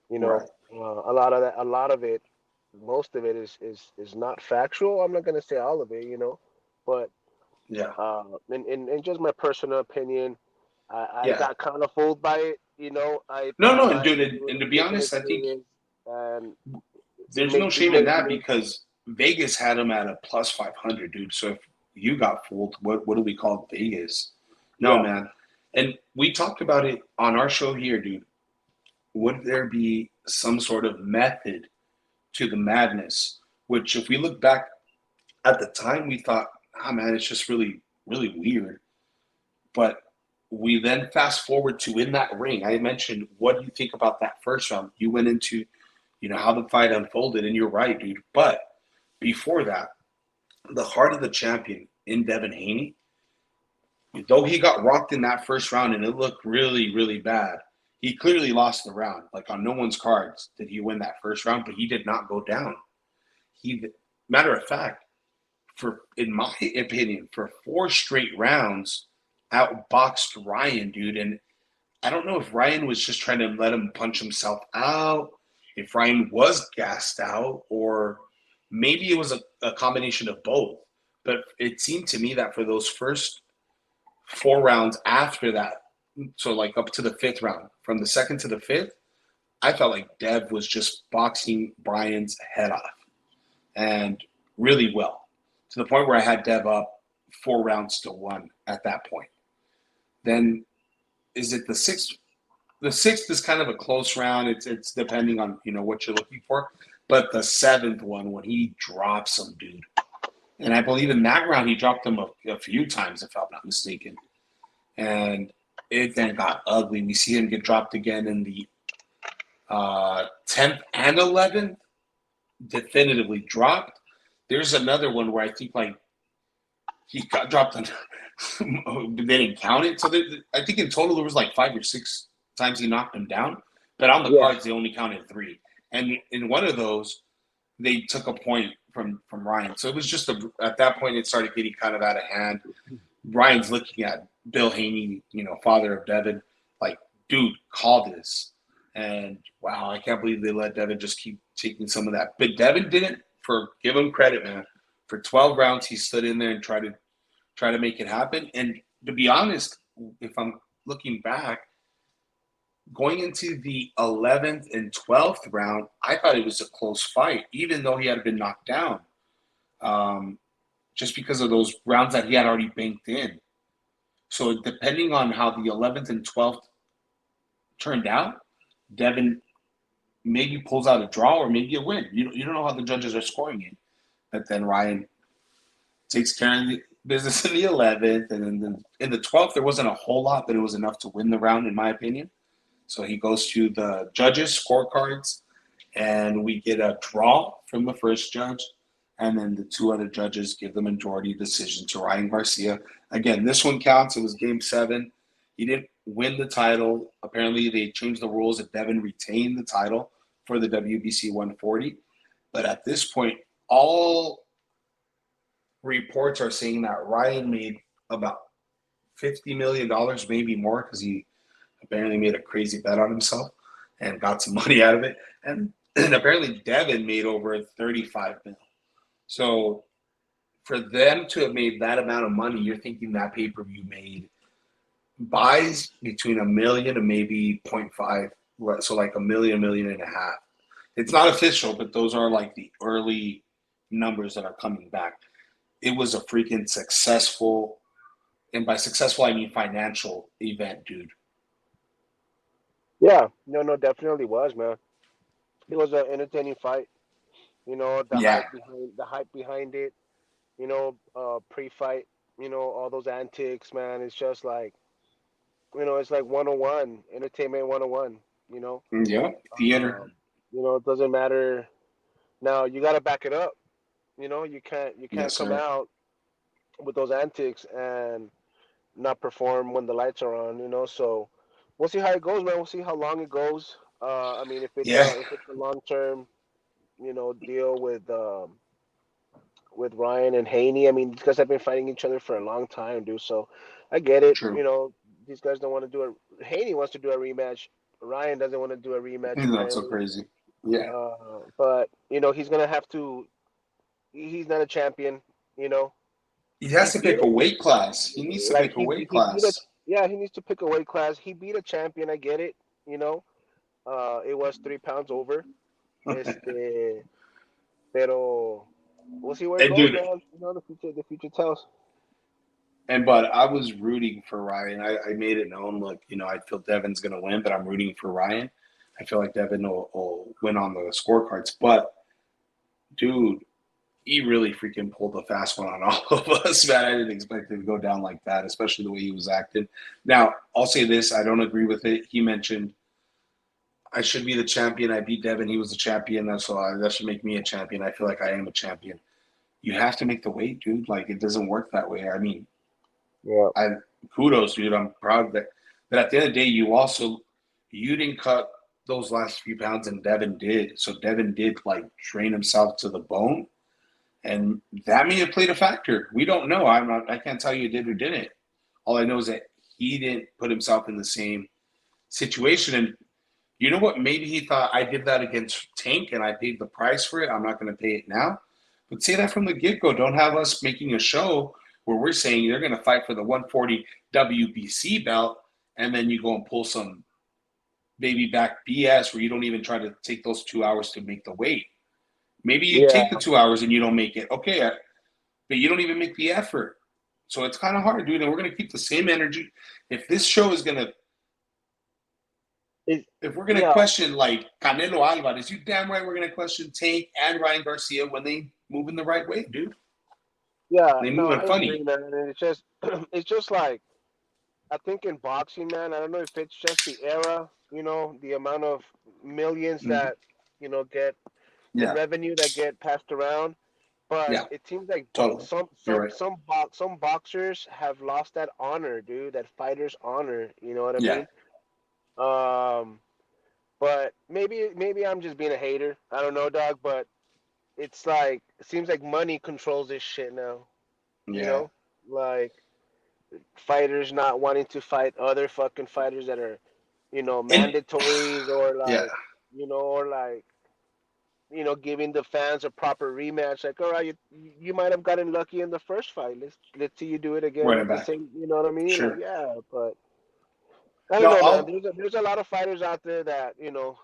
You know, right, a lot of it, most of it is not factual. I'm not gonna say all of it, but yeah, in just my personal opinion, I yeah. got kind of fooled by it. I No, thought no, and Ryan dude, was and doing to be ridiculous honest, I think things, and there's no it shame in made that me. because Vegas had him at a plus 500, dude. So if you got fooled, what do we call Vegas? No, Yeah, man. And we talked about it on our show here, dude. Would there be some sort of method to the madness? Which, if we look back at the time, we thought, ah, man, it's just really, really weird. But we then fast forward to in that ring. I mentioned, what do you think about that first round? You went into, how the fight unfolded, and you're right, dude. But before that, the heart of the champion in Devin Haney, though he got rocked in that first round and it looked really, really bad, he clearly lost the round. Like on no one's cards did he win that first round, but he did not go down. He, matter of fact, in my opinion, for 4 straight rounds, outboxed Ryan, dude. And I don't know if Ryan was just trying to let him punch himself out, if Ryan was gassed out, or maybe it was a combination of both. But it seemed to me that for those first 4 rounds after that so like up to the fifth round, from the second to the fifth, I felt like Dev was just boxing Brian's head off, and really well, to the point where I had Dev up 4 rounds to 1 at that point. Then is it the sixth? The sixth is kind of a close round. It's depending on what you're looking for. But the seventh one, when he drops him, dude, and I believe in that round he dropped him a few times, if I'm not mistaken, and it then got ugly. We see him get dropped again in the 10th and 11th, definitively dropped. There's another one where I think like he got dropped on. They didn't count it, so I think in total there was like 5 or 6 times he knocked him down, but on the cards they only counted 3, and in one of those they took a point from Ryan. So it was just at that point it started getting kind of out of hand. Ryan's looking at Bill Haney, father of Devin, like, dude, call this. And wow, I can't believe they let Devin just keep taking some of that. But Devin didn't. Give him credit, man. For 12 rounds he stood in there and tried to make it happen. And to be honest, if I'm looking back, going into the 11th and 12th round, I thought it was a close fight, even though he had been knocked down, just because of those rounds that he had already banked in. So depending on how the 11th and 12th turned out, Devin maybe pulls out a draw or maybe a win. You don't know how the judges are scoring it. But then Ryan takes care of the business in the 11th, and then in the 12th there wasn't a whole lot, but it was enough to win the round, in my opinion. So he goes to the judges' scorecards, and we get a draw from the first judge, and then the 2 other judges give the majority decision to Ryan Garcia. Again, this one counts. It was Game 7. He didn't win the title. Apparently, they changed the rules that Devin retained the title for the WBC 140. But at this point, all reports are saying that Ryan made about $50 million, maybe more, because he apparently made a crazy bet on himself and got some money out of it. And apparently Devin made over $35 million. So for them to have made that amount of money, you're thinking that pay-per-view made buys between $1 million and maybe 0.5, so like $1 million, $1.5 million. It's not official, but those are like the early numbers that are coming back. It was a freaking successful, and by successful I mean financial event, dude. Yeah, no, definitely was, man. It was an entertaining fight. The hype behind it. Pre-fight. All those antics, man. It's just like, it's like 101, entertainment 101. Yeah, theater. It doesn't matter. Now you got to back it up. You can't Yes, come sir. out with those antics and not perform when the lights are on. So we'll see how it goes, man. We'll see how long it goes. I mean, if it's Yeah, a long term, deal with Ryan and Haney. I mean, these guys have been fighting each other for a long time, dude. So I get it. true. These guys don't want to do it. Haney wants to do a rematch. Ryan doesn't want to do a rematch, Isn't that so apparently. crazy? Yeah. But he's gonna have to. He's not a champion. He has He to beat pick a weight class. He needs to like pick a weight he beat a class. yeah. He needs to pick a weight class. He beat a champion. I get it. It was 3 pounds over. Este, pero we'll see where it And goes, dude, man. The future tells. but I was rooting for Ryan. I made it known, look, I feel Devin's gonna win, but I'm rooting for Ryan. I feel like Devin will win on the scorecards. But dude, he really freaking pulled a fast one on all of us, man. I didn't expect it to go down like that, especially the way he was acting. Now, I'll say this, I don't agree with it. He mentioned I should be the champion. I beat Devin. He was the champion. So that should make me a champion. I feel like I am a champion. You have to make the weight, dude. Like, it doesn't work that way. I mean, Yeah. kudos, dude. I'm proud of that. But at the end of the day, you didn't cut those last few pounds, and Devin did. So Devin did like train himself to the bone, and that may have played a factor. We don't know. I can't tell you did or didn't. All I know is that he didn't put himself in the same situation. And you know what? Maybe he thought, I did that against Tank and I paid the price for it. I'm not going to pay it now. But say that from the get-go. Don't have us making a show where we're saying they're going to fight for the 140 WBC belt, and then you go and pull some baby back BS where you don't even try to take those 2 hours to make the weight. Maybe you Yeah. take the 2 hours and you don't make it. Okay, but you don't even make the effort. So it's kind of hard, dude. And we're going to keep the same energy. If this show is going to, if we're going to Yeah. question like Canelo Alvarez, you damn right we're going to question Tank and Ryan Garcia when they move in the right way, dude. Yeah, They no, moving I agree, funny. man. And it's just, it's just like I think in boxing, man. I don't know if it's just the era, the amount of millions Mm-hmm. that get in Yeah, revenue that get passed around, but yeah, it seems like totally. You're right. some boxers have lost that honor, dude. That fighter's honor. You know what I Yeah, mean? Um, but maybe I'm just being a hater. I don't know, dog. But it's like it seems like money controls this shit now. You yeah, know, like fighters not wanting to fight other fucking fighters that are, and mandatories or yeah, like, or like, giving the fans a proper rematch. Like, all right, you might have gotten lucky in the first fight. Let's see you do it again. running The back. same, you know what I mean? Like, Sure. yeah, but I don't No, know, man. I'll. There's a lot of fighters out there that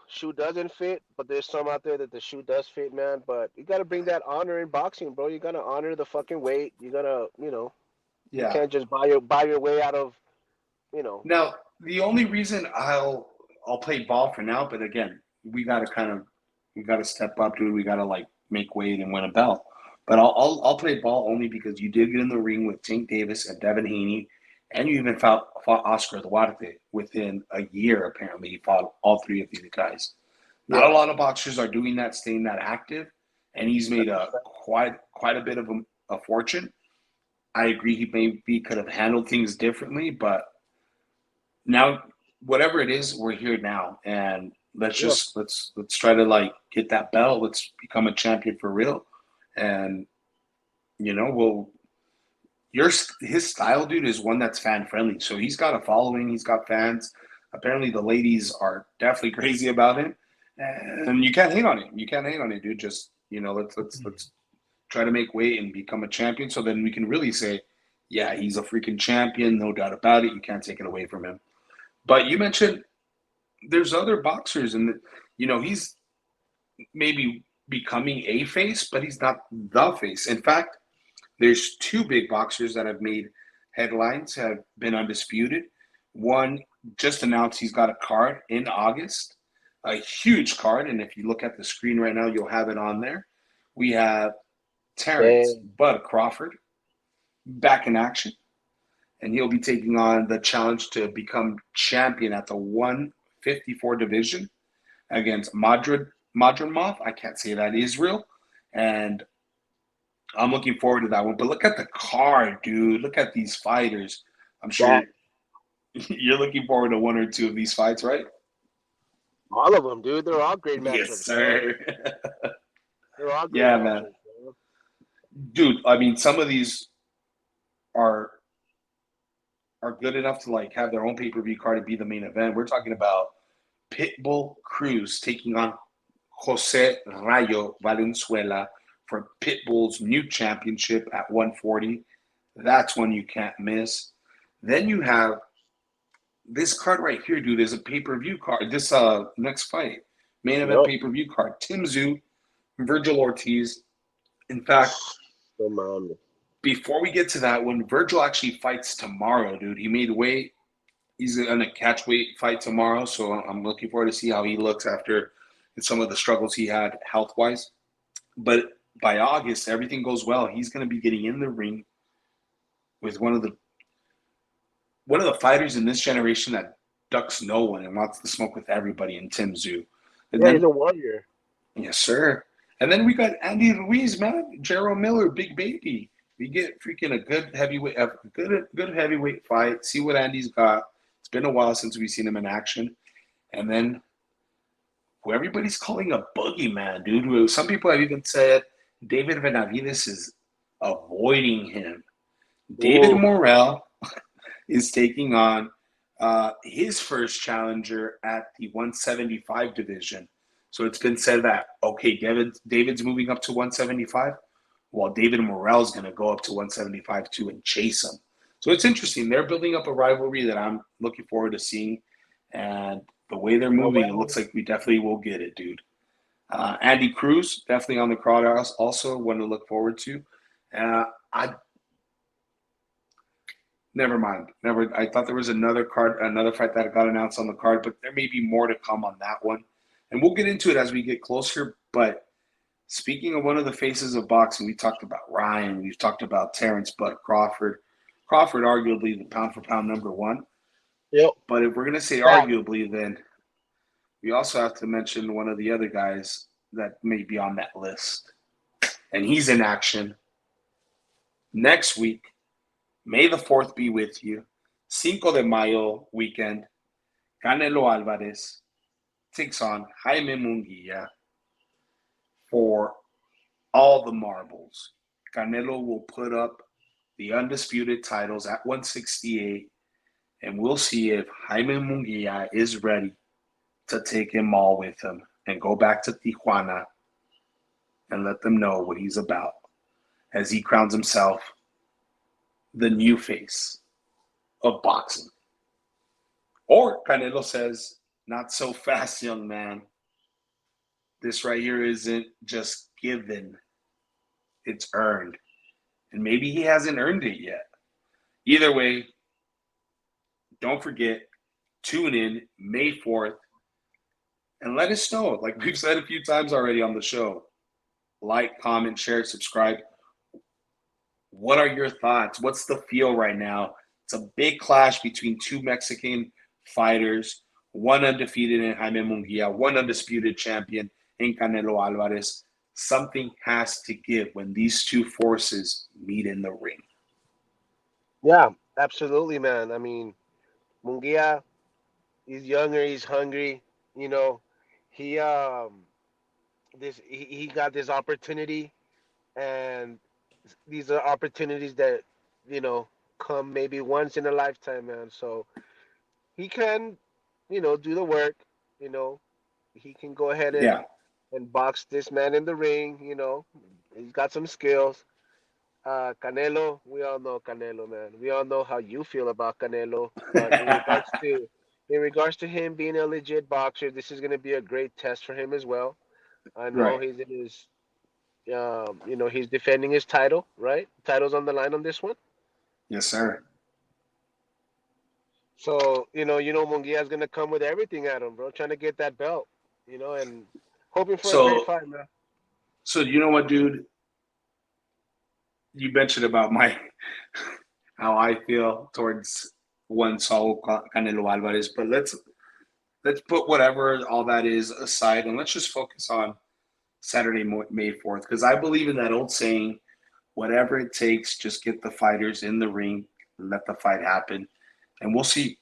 shoe doesn't fit, but there's some out there that the shoe does fit, man. But you got to bring that honor in boxing, bro. You got to honor the fucking weight. You gotta, you Yeah. can't just buy your way out of, you know. Now, the only reason I'll play ball for now, but again, we gotta step up, dude. We gotta like make weight and win a belt. But I'll play ball only because you did get in the ring with Tank Davis and Devin Haney, and you even fought Oscar Duarte within a year. Apparently, you fought all three of these guys. Not a Yeah. lot of boxers are doing that, staying that active, and he's made That's a a fact. quite a bit of a fortune. I agree he maybe could have handled things differently, but now whatever it is, we're here now, and Yeah. let's try to like get that belt. Let's become a champion for real, and we'll your his style, dude, is one that's fan friendly. So he's got a following. He's got fans. Apparently, the ladies are definitely crazy about him, and you can't hate on it. You can't hate on it, dude. Just let's try to make weight and become a champion. So then we can really say, yeah, he's a freaking champion, no doubt about it. You can't take it away from him. But you mentioned there's other boxers, and he's maybe becoming a face, but he's not the face. In fact, there's two big boxers that have made headlines, have been undisputed. One just announced he's got a card in August, a huge card, and if you look at the screen right now, you'll have it on there. We have Terrence Damn. Bud Crawford back in action, and he'll be taking on the challenge to become champion at the 154 division against Madrimov. I can't say that, Israel, and I'm looking forward to that one. But look at the card, dude. Look at these fighters. I'm sure That you're looking forward to one or two of these fights, right? all of them, dude. They're all great Yes, matchups, dog. sir. They're all great Yeah, man. matchups, bro. Dude, I mean, some of these are good enough to like have their own pay-per-view card and be the main event. We're talking about Pitbull Cruz taking on Jose Rayo Valenzuela for Pitbull's new championship at 140. That's one you can't miss. Then you have this card right here, dude, is a pay-per-view card. This next fight, main event Yep. pay-per-view card. Tim Tszyu, Virgil Ortiz. In fact, Come on. before we get to that one, Virgil actually fights tomorrow, dude. He made weight. He's in a catch weight fight tomorrow, so I'm looking forward to see how he looks after some of the struggles he had health-wise. But by August, everything goes well. He's going to be getting in the ring with one of the fighters in this generation that ducks no one and wants to smoke with everybody in Tim Tszyu. And Yeah, then, he's a warrior. yes, sir. And then we got Andy Ruiz, man, Gerald Miller, big baby. We get freaking a good heavyweight, good heavyweight fight. See what Andy's got. It's been a while since we've seen him in action. And then who everybody's calling a boogeyman, dude. Who some people have even said David Benavides is avoiding him. David Ooh. Morrell is taking on his first challenger at the 175 division. So it's been said that, okay, David's moving up to 175. Well, David Morrell's going to go up to 175 too and chase him. So it's interesting. They're building up a rivalry that I'm looking forward to seeing. And the way they're Oh, moving, it well, looks like we definitely will get it, dude. Andy Cruz, definitely on the card, also one to look forward to. I Never mind. Never. I thought there was another fight that got announced on the card, but there may be more to come on that one. And we'll get into it as we get closer. But speaking of one of the faces of boxing, we talked about Ryan, we've talked about Terrence Butt Crawford. Crawford, arguably the pound for pound number one. yep. But if we're going to say Yeah. arguably, then we also have to mention one of the other guys that may be on that list. And he's in action next week. May the 4th be with you. Cinco de Mayo weekend. Canelo Alvarez takes on Jaime Munguia for all the marbles. Canelo will put up the undisputed titles at 168, and we'll see if Jaime Munguia is ready to take him all with him and go back to Tijuana and let them know what he's about as he crowns himself the new face of boxing. Or Canelo says, not so fast, young man. This right here isn't just given, it's earned. And maybe he hasn't earned it yet. Either way, don't forget, tune in May 4th and let us know. Like we've said a few times already on the show, like, comment, share, subscribe. What are your thoughts? What's the feel right now? It's a big clash between two Mexican fighters, one undefeated in Jaime Munguia, one undisputed champion in Canelo Alvarez. Something has to give when these two forces meet in the ring. Yeah, absolutely, man. I mean, Munguia, he's younger, he's hungry. You know, he he got this opportunity, and these are opportunities that come maybe once in a lifetime, man. So he can, do the work. You know, he can go ahead Yeah. and box this man in the ring. He's got some skills. Canelo, we all know Canelo, man. We all know how you feel about Canelo. But in regards to him being a legit boxer, this is going to be a great test for him as well. I know Right. he's in his, he's defending his title, right? Title's on the line on this one. Yes, sir. So, Munguia's going to come with everything at him, bro, trying to get that belt, and hoping for a great So, fight, man. so you know what, dude? You mentioned about how I feel towards one Saul Canelo Alvarez, but let's put whatever all that is aside and let's just focus on Saturday, May 4th, because I believe in that old saying, whatever it takes, just get the fighters in the ring, let the fight happen, and we'll see.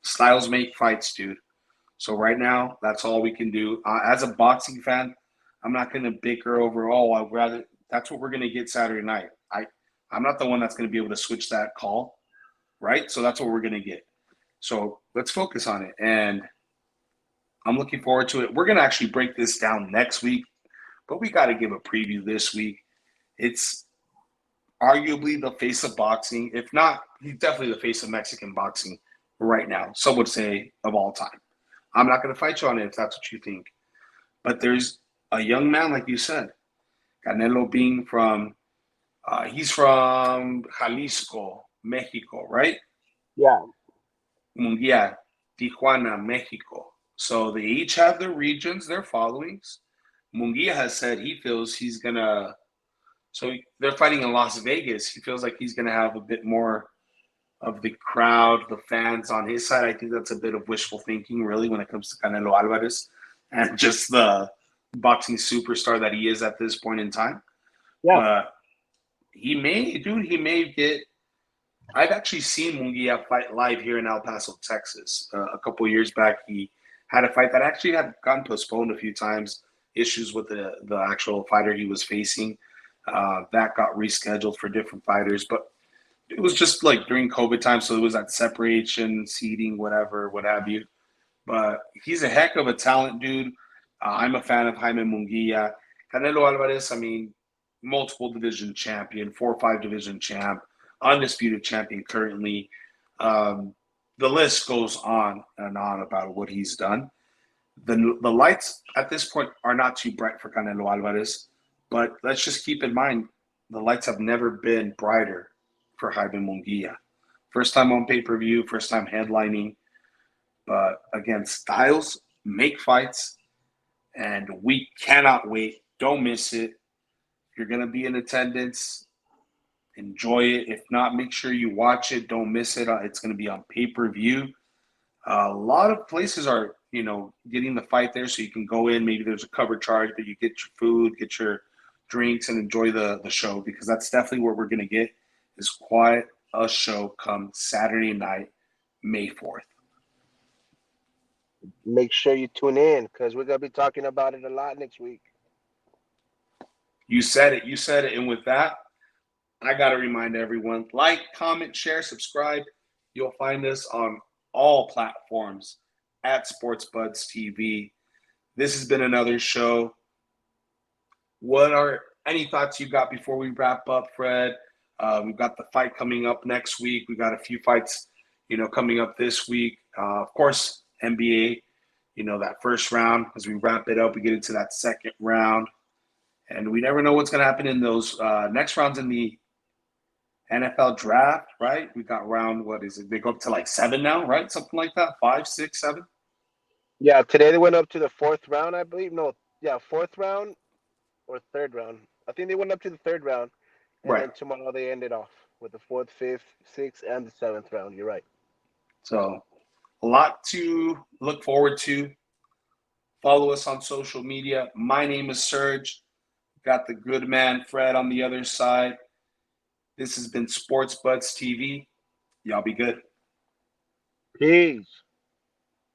Styles make fights, dude. So right now, that's all we can do. As a boxing fan, I'm not going to bicker over, I'd rather – that's what we're going to get Saturday night. I'm not the one that's going to be able to switch that call, right? So that's what we're going to get. So let's focus on it. And I'm looking forward to it. We're going to actually break this down next week, but we got to give a preview this week. It's arguably the face of boxing. If not, he's definitely the face of Mexican boxing right now. Some would say of all time. I'm not going to fight you on it if that's what you think. But there's a young man, like you said, Canelo being from, he's from Jalisco, Mexico, right? Yeah. Munguia, Tijuana, Mexico. So they each have their regions, their followings. Munguia has said he feels he's going to, so they're fighting in Las Vegas. He feels like he's going to have a bit more of the crowd, the fans on his side. I think that's a bit of wishful thinking, really, when it comes to Canelo Alvarez and just the boxing superstar that he is at this point in time. Yeah. He may get. I've actually seen Munguia fight live here in El Paso, Texas. A couple years back, he had a fight that actually had gotten postponed a few times. Issues with the actual fighter he was facing. That got rescheduled for different fighters, but it was just like during COVID time, so it was that separation, seating, whatever, what have you. But he's a heck of a talent, dude. I'm a fan of Jaime Munguia. Canelo Alvarez, I mean, multiple division champion, 4 or 5 division champ, undisputed champion currently. The list goes on and on about what he's done. The lights at this point are not too bright for Canelo Alvarez, but let's just keep in mind the lights have never been brighter for Jaime Munguia. First time on pay-per-view, first time headlining, but again, styles make fights, and we cannot wait. Don't miss it. If you're going to be in attendance, enjoy it. If not, make sure you watch it. Don't miss it. It's going to be on pay-per-view. A lot of places are, getting the fight there, so you can go in. Maybe there's a cover charge, but you get your food, get your drinks, and enjoy the show, because that's definitely what we're going to get is quite a show come Saturday night, May 4th. Make sure you tune in because we're going to be talking about it a lot next week. You said it. And with that, I got to remind everyone, like, comment, share, subscribe. You'll find us on all platforms at Sports Buds TV. This has been another show. What are any thoughts you got before we wrap up, Fred? We've got the fight coming up next week. We've got a few fights, coming up this week. Of course, NBA, that first round. As we wrap it up, we get into that second round. And we never know what's going to happen in those next rounds in the NFL draft, right? We got round, what is it? They go up to like 7 now, right? Something like that, 5, 6, 7. Yeah, today they went up to the 4th round, I believe. No, yeah, 4th round or 3rd round. I think they went up to the 3rd round. And then tomorrow they ended off with the 4th, 5th, 6th, and the 7th round. You're right. So a lot to look forward to. Follow us on social media. My name is Serge. Got the good man, Fred, on the other side. This has been Sports Buds TV. Y'all be good. Peace.